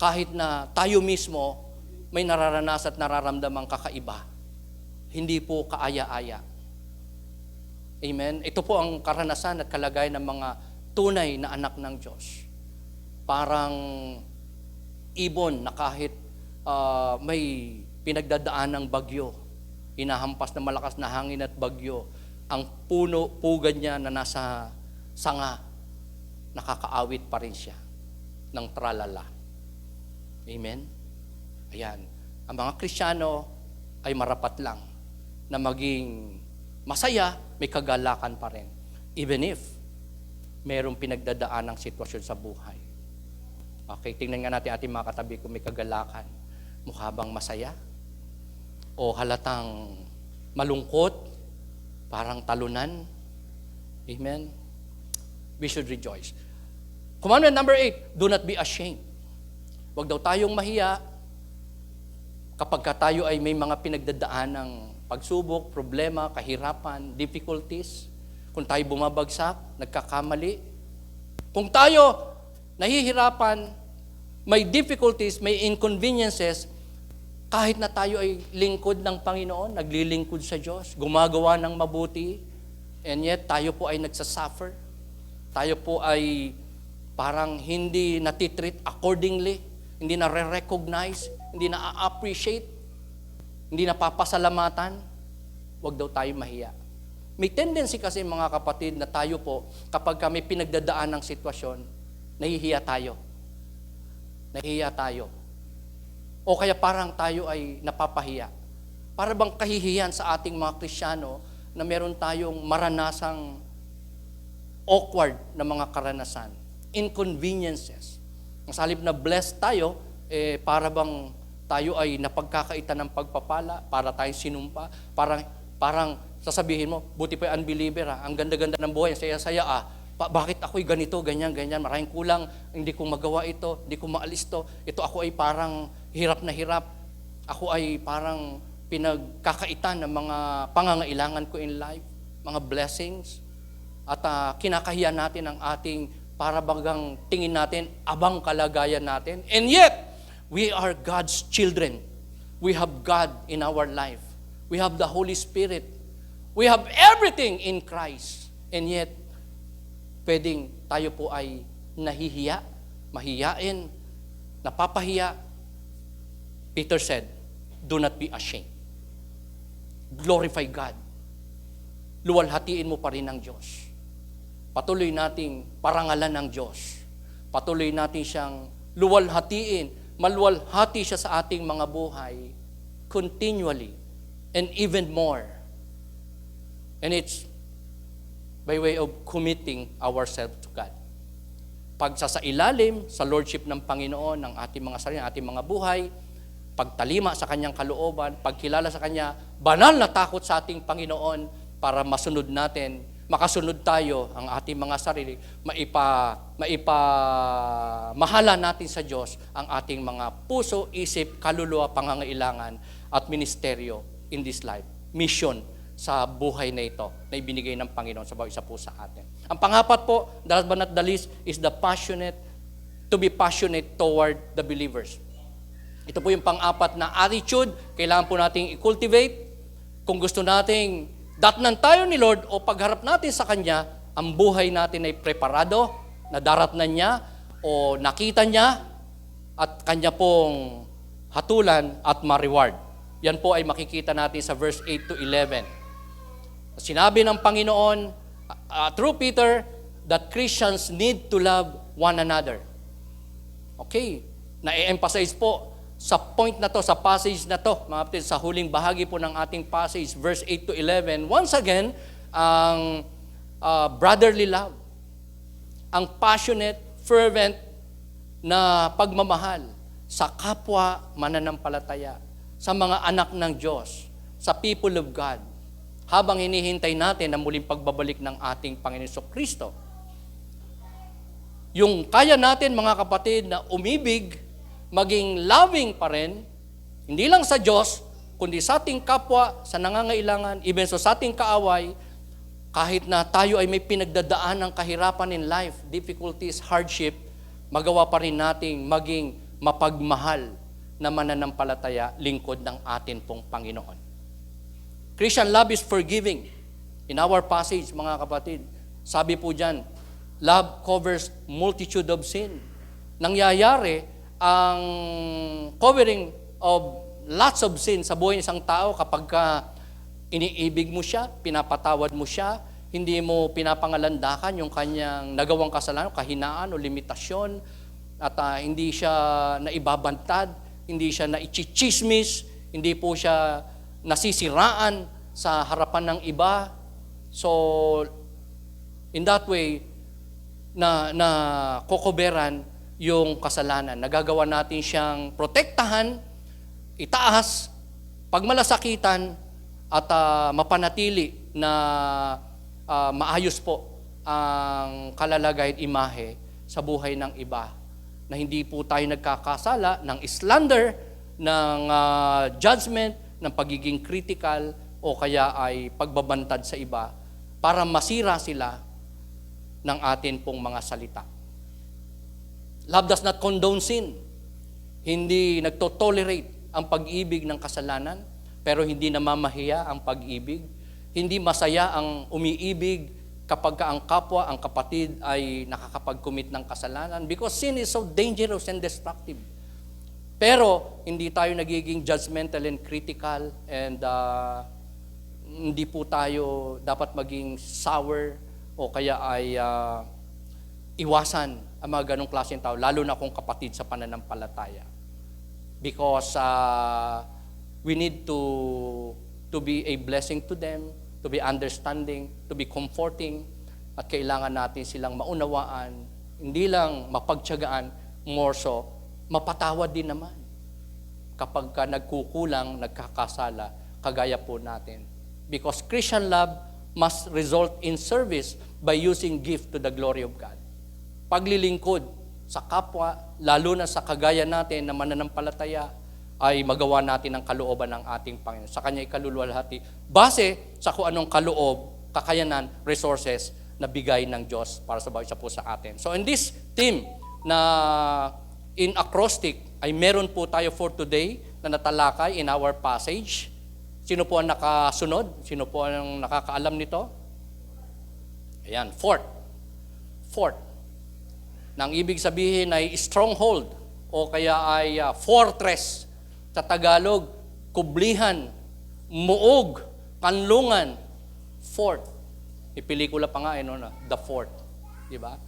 kahit na tayo mismo may nararanasan at nararamdamang kakaiba. Hindi po kaaya-aya. Amen? Ito po ang karanasan at kalagayan ng mga tunay na anak ng Diyos. Parang ibon na kahit may pinagdadaan ng bagyo, hinahampas na malakas na hangin at bagyo, ang puno, pugad niya na nasa sanga, nakakaawit pa rin siya ng tralala. Amen? Ayan. Ang mga Kristiyano ay marapat lang na maging masaya, may kagalakan pa rin. Even if mayroong pinagdadaan ng sitwasyon sa buhay. Okay, tingnan nga natin ating mga katabi kung may kagalakan. Mukha bang masaya? O halatang malungkot? Parang talunan? Amen? We should rejoice. Commandment number 8, do not be ashamed. Huwag daw tayong mahiya kapag tayo ay may mga pinagdadaan ng pagsubok, problema, kahirapan, difficulties. Kung tayo bumabagsak, nagkakamali. Kung tayo nahihirapan, may difficulties, may inconveniences, kahit na tayo ay lingkod ng Panginoon, naglilingkod sa Diyos, gumagawa ng mabuti, and yet tayo po ay nagsasuffer. Tayo po ay parang hindi natitreat accordingly, hindi na re-recognize, hindi na appreciate, hindi na papasalamatan. Huwag daw tayo mahiya. May tendency kasi mga kapatid na tayo po, kapag kami pinagdadaan ng sitwasyon, nahihiya tayo. Nahihiya tayo. O kaya parang tayo ay napapahiya. Para bang kahihiyan sa ating mga Kristiyano na meron tayong maranasang awkward na mga karanasan, inconveniences. Ang salib na blessed tayo, para bang tayo ay napagkakaitan ng pagpapala, para tayong sinumpa, parang sasabihin mo, buti pa yung unbeliever ang ganda-ganda ng buhay, saya-saya bakit ako'y ganito, ganyan, maraming kulang, hindi ko magawa ito, hindi ko maalis ito ako ay parang hirap na hirap, ako ay parang pinagkakaitan ng mga pangangailangan ko in life, mga blessings, at kinakahiya natin ang ating para bagang tingin natin, abang kalagayan natin, and yet, we are God's children. We have God in our life. We have the Holy Spirit. We have everything in Christ, and yet, pwedeng tayo po ay nahihiya, mahiyain, napapahiya. Peter said, do not be ashamed. Glorify God. Luwalhatiin mo pa rin ang Diyos. Patuloy nating parangalan ng Diyos. Patuloy natin siyang luwalhatiin. Maluwalhati siya sa ating mga buhay continually and even more. And it's by way of committing ourselves to God. Pagsasailalim sa Lordship ng Panginoon, ng ating mga sarili, ng ating mga buhay, pagtalima sa Kanyang kalooban, pagkilala sa Kanya, banal na takot sa ating Panginoon para masunod natin makasunod tayo ang ating mga sarili, maipamahala natin sa Diyos ang ating mga puso, isip, kaluluwa, pangangailangan at ministeryo in this life. Mission sa buhay na ito na ibinigay ng Panginoon sa bawat isa po sa atin. Ang pangapat po, last but not the least, is to be passionate toward the believers. Ito po yung pang-apat na attitude, kailangan po nating i-cultivate. Kung gusto nating datnan tayo ni Lord o pagharap natin sa Kanya, ang buhay natin ay preparado, nadaratnan niya o nakita niya at Kanya pong hatulan at ma-reward. Yan po ay makikita natin sa verse 8 to 11. Sinabi ng Panginoon through Peter that Christians need to love one another. Okay, na-emphasize po sa point na to, sa passage na to, mga kapatid, sa huling bahagi po ng ating passage, verse 8 to 11, once again, ang brotherly love, ang passionate, fervent na pagmamahal sa kapwa mananampalataya, sa mga anak ng Diyos, sa people of God, habang hinihintay natin ang muling pagbabalik ng ating Panginoon Kristo. Yung kaya natin, mga kapatid, na umibig, maging loving pa rin, hindi lang sa Diyos, kundi sa ating kapwa, sa nangangailangan, even so sa ating kaaway, kahit na tayo ay may pinagdadaan ng kahirapan in life, difficulties, hardship, magawa pa rin nating maging mapagmahal na mananampalataya, lingkod ng atin pong Panginoon. Christian love is forgiving. In our passage, mga kapatid, sabi po dyan, love covers multitude of sin. Nangyayari, ang covering of lots of sin sa buhay ng isang tao kapag iniibig mo siya, pinapatawad mo siya, hindi mo pinapangalandakan yung kanyang nagawang kasalanan, kahinaan o limitasyon, at hindi siya naibabantad, hindi siya naichismis, hindi po siya nasisiraan sa harapan ng iba. So, in that way, na kokoberan yung kasalanan. Nagagawa natin siyang protektahan, itaas, pagmalasakitan, at mapanatili na maayos po ang kalalagay at imahe sa buhay ng iba. Na hindi po tayo nagkakasala ng slander, ng judgment, ng pagiging critical, o kaya ay pagbabantad sa iba para masira sila ng atin pong mga salita. Love does not condone sin. Hindi nagtotolerate ang pag-ibig ng kasalanan, pero hindi namamahiya ang pag-ibig. Hindi masaya ang umiibig kapag ang kapwa, ang kapatid ay nakakapag-commit ng kasalanan because sin is so dangerous and destructive. Pero hindi tayo nagiging judgmental and critical and hindi po tayo dapat maging sour o kaya ay iwasan ang mga ganong klaseng tao, lalo na kung kapatid sa pananampalataya. Because we need to be a blessing to them, to be understanding, to be comforting, at kailangan natin silang maunawaan, hindi lang mapagtiyagaan, more so, mapatawad din naman. Kapag ka nagkukulang, nagkakasala, kagaya po natin. Because Christian love must result in service by using gift to the glory of God. Paglilingkod sa kapwa, lalo na sa kagaya natin na mananampalataya, ay magawa natin ang kalooban ng ating Panginoon. Sa Kanya ikaluluwalhati, base sa kung anong kaloob, kakayanan, resources na bigay ng Diyos para sa bawat isa po sa atin. So in this theme na in acrostic, ay meron po tayo for today na natalakay in our passage. Sino po ang nakasunod? Sino po ang nakakaalam nito? Ayan, fourth. Nang ibig sabihin ay stronghold o kaya ay fortress. Sa Tagalog, kublihan, muog, kanlungan, fort. May pelikula pa nga no, The Fort. Diba?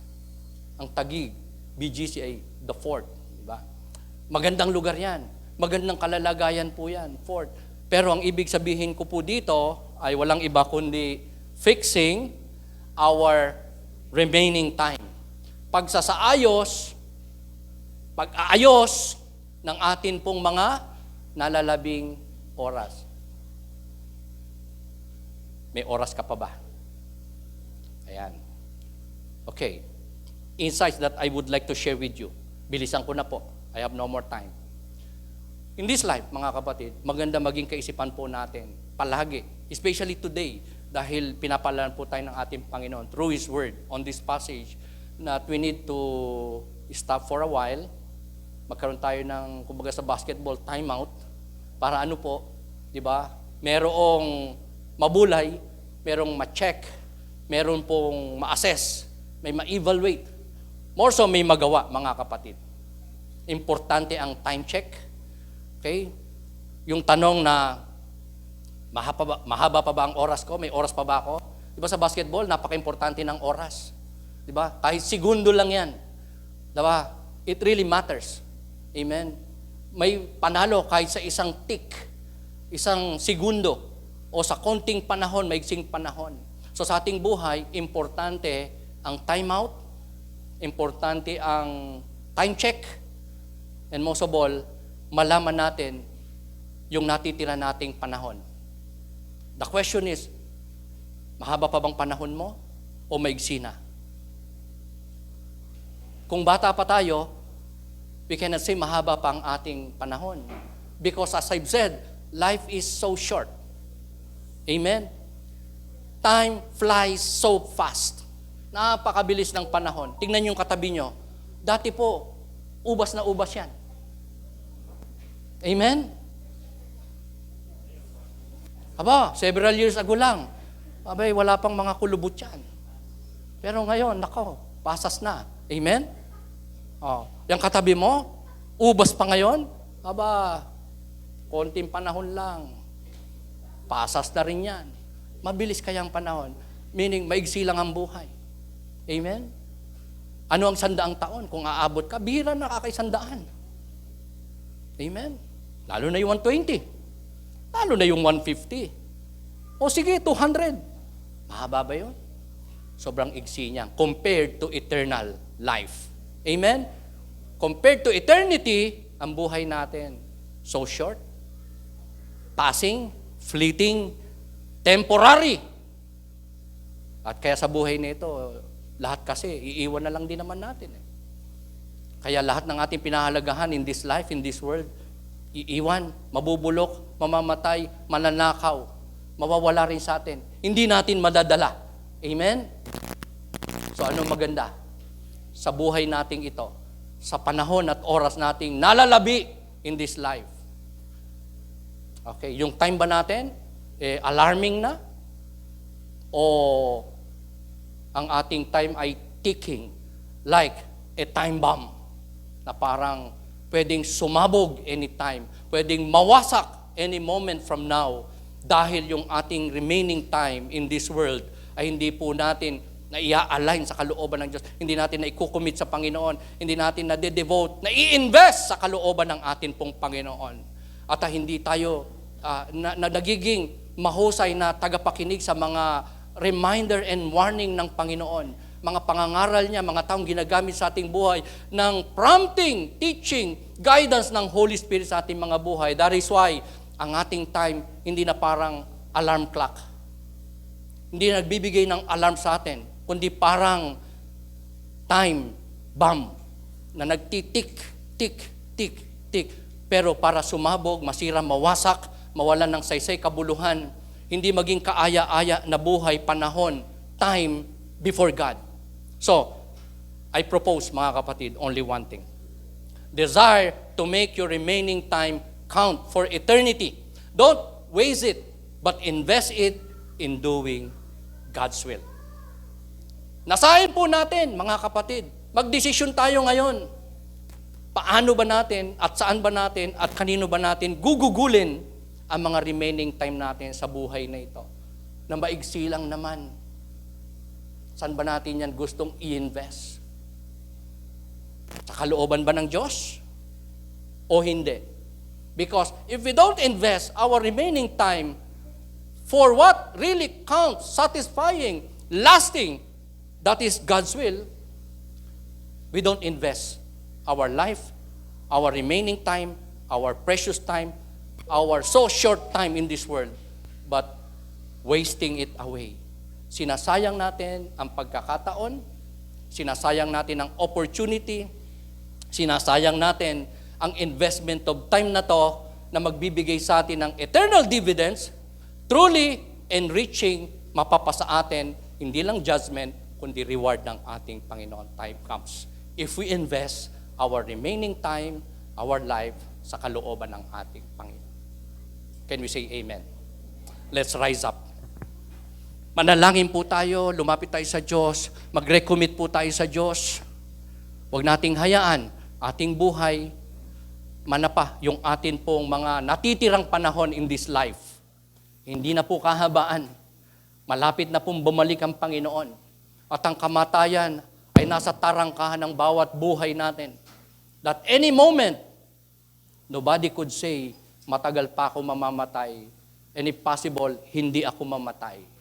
Ang Taguig, BGCA, The Fort. Diba? Magandang lugar yan. Magandang kalalagayan po yan, fort. Pero ang ibig sabihin ko po dito ay walang iba kundi fixing our remaining time. Pag-aayos ng atin pong mga nalalabing oras. May oras ka pa ba? Ayan. Okay. Insights that I would like to share with you. Bilisan ko na po. I have no more time. In this life, mga kapatid, maganda maging kaisipan po natin palagi, especially today, dahil pinapalaan po tayo ng ating Panginoon through His Word on this passage, that we need to stop for a while, magkaroon tayo ng, kumbaga sa basketball, timeout, para ano po, di ba? Merong mabulay, merong ma-check, meron pong ma-assess, may ma-evaluate. More so, may magawa, mga kapatid. Importante ang time check. Okay? Yung tanong na, mahaba pa ba ang oras ko? May oras pa ba ako? Di ba sa basketball, napaka-importante ng oras. Di ba? Kahit segundo lang yan. Di ba? It really matters. Amen? May panalo kahit sa isang tick, isang segundo, o sa konting panahon, maiksing panahon. So sa ating buhay, importante ang timeout, importante ang time check, and most of all, malaman natin yung natitira nating panahon. The question is, mahaba pa bang panahon mo o maigsi na? Kung bata pa tayo, we cannot say mahaba pa ang ating panahon. Because as I've said, life is so short. Amen? Time flies so fast. Napakabilis ng panahon. Tingnan yung katabi nyo. Dati po, ubas na ubas yan. Amen? Aba, several years ago lang. Abay, wala pang mga kulubot yan. Pero ngayon, nako, pasas na. Amen? Oh, yung katabi mo, ubas pa ngayon. Aba, konting panahon lang. Pasas na rin yan. Mabilis kayang panahon. Meaning, maigsi lang ang buhay. Amen? Ano ang 100 taon? Kung aabot ka, bihira na kakaisandaan. Amen? Lalo na yung 120. Lalo na yung 150. O sige, 200. Mahaba ba yun? Sobrang igsi niya compared to eternal life. Amen? Compared to eternity, ang buhay natin, so short, passing, fleeting, temporary. At kaya sa buhay nito, lahat kasi, iiwan na lang din naman natin. Kaya lahat ng ating pinahalagahan in this life, in this world, iiwan, mabubulok, mamamatay, mananakaw, mawawala rin sa atin. Hindi natin madadala. Amen? So ano maganda? Sa buhay nating ito, sa panahon at oras nating nalalabi in this life. Okay, yung time ba natin, alarming na? O ang ating time ay ticking like a time bomb na parang pwedeng sumabog anytime, pwedeng mawasak any moment from now dahil yung ating remaining time in this world ay hindi po natin na i-align sa kalooban ng Diyos, hindi natin na i-commit sa Panginoon, hindi natin na de-devote, na i-invest sa kalooban ng atin pong Panginoon. At hindi tayo nagiging mahusay na tagapakinig sa mga reminder and warning ng Panginoon, mga pangangaral niya, mga taong ginagamit sa ating buhay, ng prompting, teaching, guidance ng Holy Spirit sa ating mga buhay. That is why, ang ating time, hindi na parang alarm clock. Hindi na nagbibigay ng alarm sa atin, kundi parang time bomb na nagtitik, tik, tik, tik. Pero para sumabog, masira, mawasak, mawalan ng saysay, kabuluhan, hindi maging kaaya-aya na buhay, panahon, time before God. So, I propose, mga kapatid, only one thing. Desire to make your remaining time count for eternity. Don't waste it, but invest it in doing God's will. Nasahin po natin, mga kapatid, magdesisyon tayo ngayon. Paano ba natin, at saan ba natin, at kanino ba natin gugugulin ang mga remaining time natin sa buhay na ito, na maigsi lang naman. Saan ba natin yan gustong i-invest? Sa kalooban ba ng Diyos? O hindi? Because if we don't invest our remaining time for what really counts, satisfying, lasting, that is God's will, we don't invest our life, our remaining time, our precious time, our so short time in this world, but wasting it away Sinasayang natin ang pagkakataon, sinasayang natin ang opportunity, sinasayang natin ang investment of time na to na magbibigay sa atin ng eternal dividends, truly enriching, mapapasa atin, hindi lang judgment, kundi reward ng ating Panginoon. Time comes. If we invest our remaining time, our life, sa kalooban ng ating Panginoon. Can we say amen? Let's rise up. Manalangin po tayo, lumapit tayo sa Diyos, mag-recommit po tayo sa Diyos. Huwag nating hayaan ating buhay, manapa yung atin pong mga natitirang panahon in this life. Hindi na po kahabaan. Malapit na pong bumalik ang Panginoon. At ang kamatayan ay nasa tarangkahan ng bawat buhay natin. That any moment, nobody could say, matagal pa ako mamamatay. And if possible, hindi ako mamatay.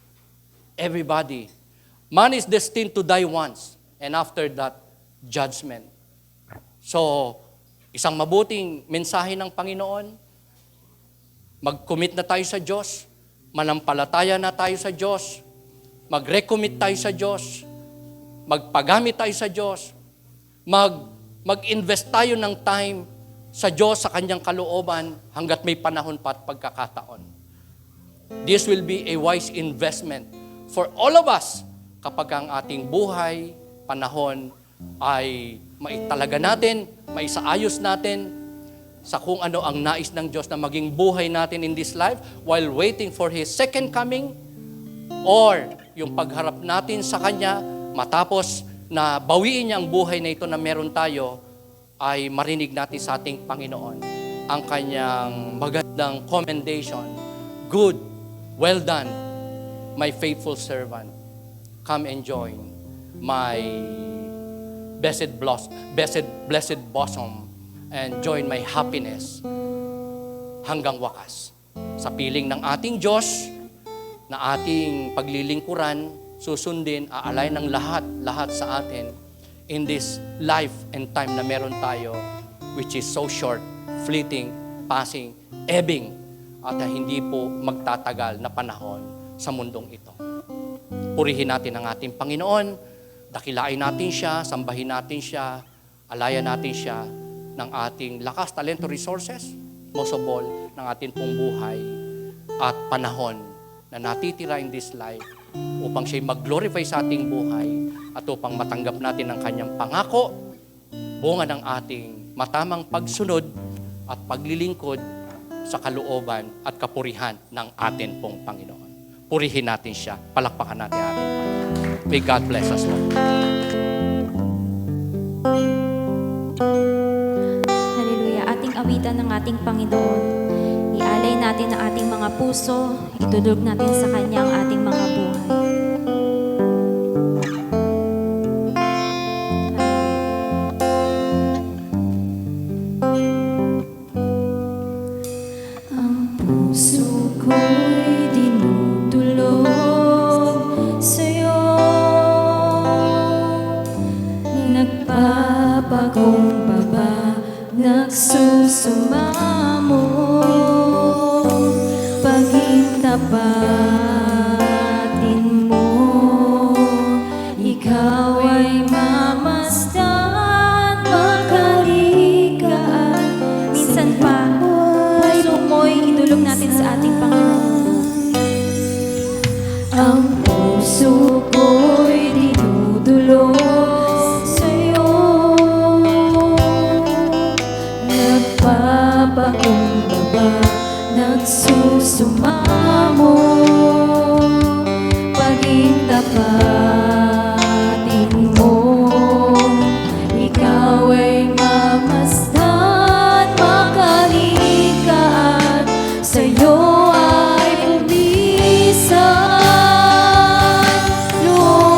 Everybody. Man is destined to die once. And after that, judgment. So, isang mabuting mensahe ng Panginoon, mag-commit na tayo sa Diyos, manampalataya na tayo sa Diyos, mag-recommit tayo sa Diyos, magpagamit tayo sa Diyos, mag-invest tayo ng time sa Diyos, sa Kanyang kalooban, hanggat may panahon pa at pagkakataon. This will be a wise investment for all of us kapag ang ating buhay, panahon, ay maitalaga natin, maisaayos natin sa kung ano ang nais ng Diyos na maging buhay natin in this life while waiting for His second coming, or yung pagharap natin sa Kanya matapos na bawiin niya ang buhay na ito na meron tayo, ay marinig natin sa ating Panginoon ang Kanyang magandang commendation. Good, well done, my faithful servant. Come and join my blessed bosom and join my happiness hanggang wakas. Sa piling ng ating Diyos, na ating paglilingkuran, susundin, aalay ng lahat sa atin in this life and time na meron tayo, which is so short, fleeting, passing, ebbing, at hindi po magtatagal na panahon sa mundong ito. Purihin natin ang ating Panginoon, dakilain natin siya, sambahin natin siya, alayan natin siya ng ating lakas, talento, resources, most of all, ng ating pong buhay at panahon na natitira in this life upang siya'y mag-glorify sa ating buhay at upang matanggap natin ang kanyang pangako, bunga ng ating matamang pagsunod at paglilingkod sa kalooban at kapurihan ng atin pong Panginoon. Purihin natin siya, palakpakan natin ang ating Panginoon. May God bless us all. Hallelujah. Ating awitan ng ating Panginoon. Ialay natin ang ating mga puso, itudog natin sa Kanya ang ating mga buhay. Ang puso ko'y dinudulog sa'yo, nagpapakumbaba, nagsusumamo, pagitapatin mo, ikaw ay mamasdan, makalikaan. Minsan pa, puso mo'y idulog natin sa ating Panginoon. Ang puso ko'y dinudulog sa'yo, nagpapakumbaba, nagsusumamo, pagitapatin mo, ikaw ay mamasdan, makalikaan, sa'yo ay pumisan, Lord.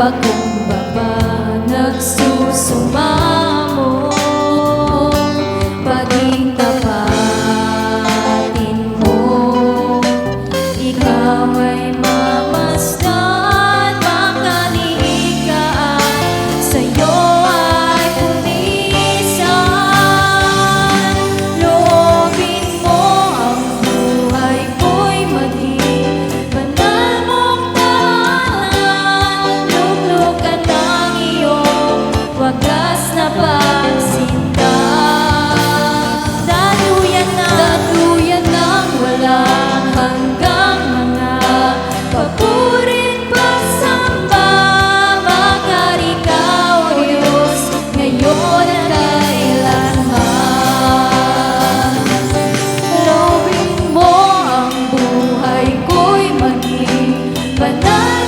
pagkumbaba, nagsusumamo, paging tapatin mo, ikaw ay mamasdan, makaliig ka at sa'yo ay punisan. Loobin mo ang buhay ko'y maging banal mong tahanan, luglugan ng iyong wagas na pagsinta. Daluyan ng walang hanggang mga papurit pagsamba, maghari ka, O Diyos, ngayon at kailanman. Loobin mo ang buhay ko'y maging banal